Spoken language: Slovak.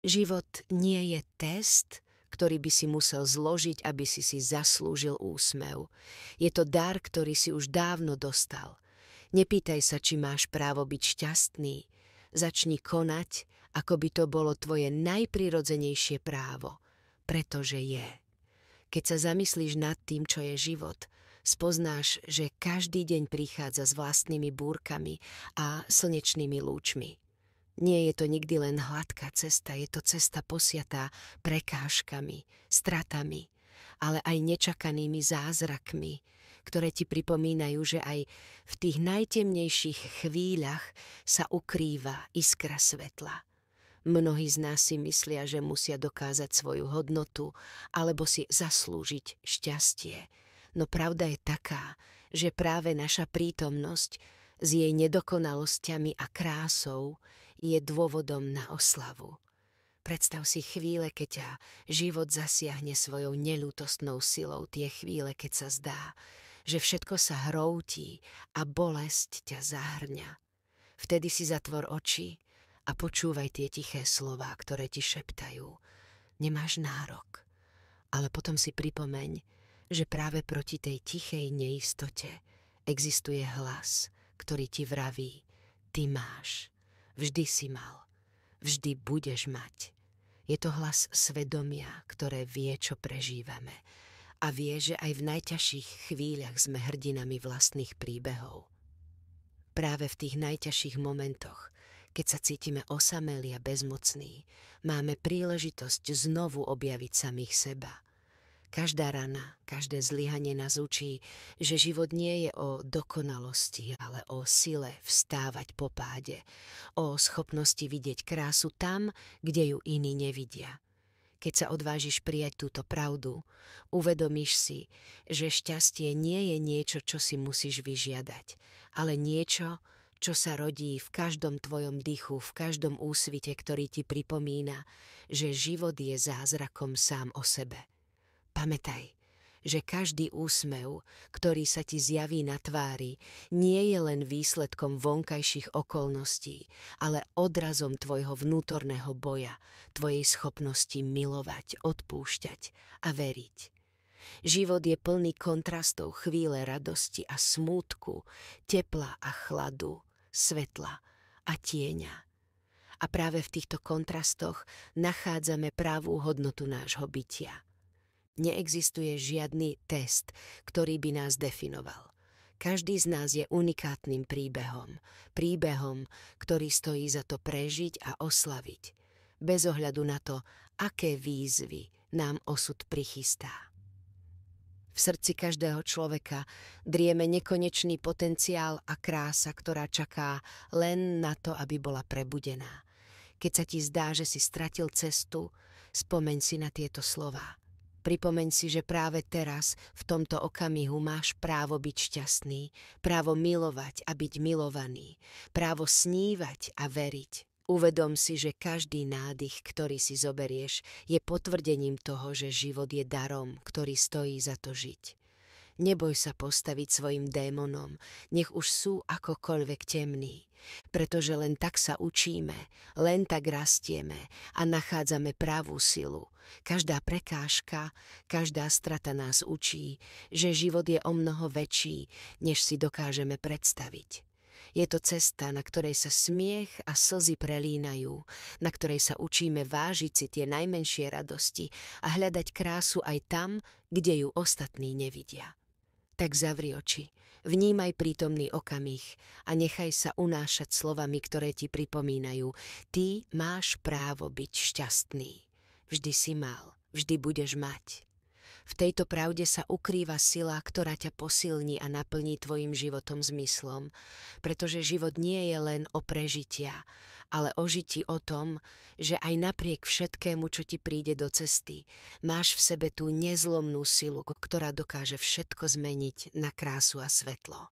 Život nie je test, ktorý by si musel zložiť, aby si zaslúžil úsmev. Je to dar, ktorý si už dávno dostal. Nepýtaj sa, či máš právo byť šťastný. Začni konať, ako by to bolo tvoje najprirodzenejšie právo, pretože je. Keď sa zamyslíš nad tým, čo je život, spoznáš, že každý deň prichádza s vlastnými búrkami a slnečnými lúčmi. Nie je to nikdy len hladká cesta, je to cesta posiatá prekážkami, stratami, ale aj nečakanými zázrakmi, ktoré ti pripomínajú, že aj v tých najtemnejších chvíľach sa ukrýva iskra svetla. Mnohí z nás si myslia, že musia dokázať svoju hodnotu alebo si zaslúžiť šťastie. No pravda je taká, že práve naša prítomnosť s jej nedokonalosťami a krásou je dôvodom na oslavu. Predstav si chvíle, keď ťa život zasiahne svojou neľútostnou silou, tie chvíle, keď sa zdá, že všetko sa hroutí a bolesť ťa zahrňa. Vtedy si zatvor oči a počúvaj tie tiché slová, ktoré ti šeptajú. Nemáš nárok, ale potom si pripomeň, že práve proti tej tichej neistote existuje hlas, ktorý ti vraví: ty máš, vždy si mal, vždy budeš mať. Je to hlas svedomia, ktoré vie, čo prežívame a vie, že aj v najťažších chvíľach sme hrdinami vlastných príbehov. Práve v tých najťažších momentoch, keď sa cítime osamelí a bezmocní, máme príležitosť znovu objaviť samých seba. Každá rana, každé zlyhanie nás učí, že život nie je o dokonalosti, ale o sile vstávať po páde, o schopnosti vidieť krásu tam, kde ju iní nevidia. Keď sa odvážiš prijať túto pravdu, uvedomíš si, že šťastie nie je niečo, čo si musíš vyžiadať, ale niečo, čo sa rodí v každom tvojom dychu, v každom úsvite, ktorý ti pripomína, že život je zázrakom sám o sebe. Pamätaj, že každý úsmev, ktorý sa ti zjaví na tvári, nie je len výsledkom vonkajších okolností, ale odrazom tvojho vnútorného boja, tvojej schopnosti milovať, odpúšťať a veriť. Život je plný kontrastov, chvíle radosti a smútku, tepla a chladu, svetla a tieňa. A práve v týchto kontrastoch nachádzame pravú hodnotu nášho bytia. Neexistuje žiadny test, ktorý by nás definoval. Každý z nás je unikátnym príbehom. Príbehom, ktorý stojí za to prežiť a oslaviť. Bez ohľadu na to, aké výzvy nám osud prichystá. V srdci každého človeka drieme nekonečný potenciál a krása, ktorá čaká len na to, aby bola prebudená. Keď sa ti zdá, že si stratil cestu, spomeň si na tieto slová. Pripomeň si, že práve teraz, v tomto okamihu máš právo byť šťastný, právo milovať a byť milovaný, právo snívať a veriť. Uvedom si, že každý nádych, ktorý si zoberieš, je potvrdením toho, že život je darom, ktorý stojí za to žiť. Neboj sa postaviť svojim démonom, nech už sú akokoľvek temní, pretože len tak sa učíme, len tak rastieme a nachádzame pravú silu. Každá prekážka, každá strata nás učí, že život je omnoho väčší, než si dokážeme predstaviť. Je to cesta, na ktorej sa smiech a slzy prelínajú, na ktorej sa učíme vážiť si tie najmenšie radosti a hľadať krásu aj tam, kde ju ostatní nevidia. Tak zavri oči, vnímaj prítomný okamih a nechaj sa unášať slovami, ktoré ti pripomínajú: ty máš právo byť šťastný. Vždy si mal, vždy budeš mať. V tejto pravde sa ukrýva sila, ktorá ťa posilní a naplní tvojim životom zmyslom, pretože život nie je len o prežitia, ale o žití o tom, že aj napriek všetkému, čo ti príde do cesty, máš v sebe tú nezlomnú silu, ktorá dokáže všetko zmeniť na krásu a svetlo.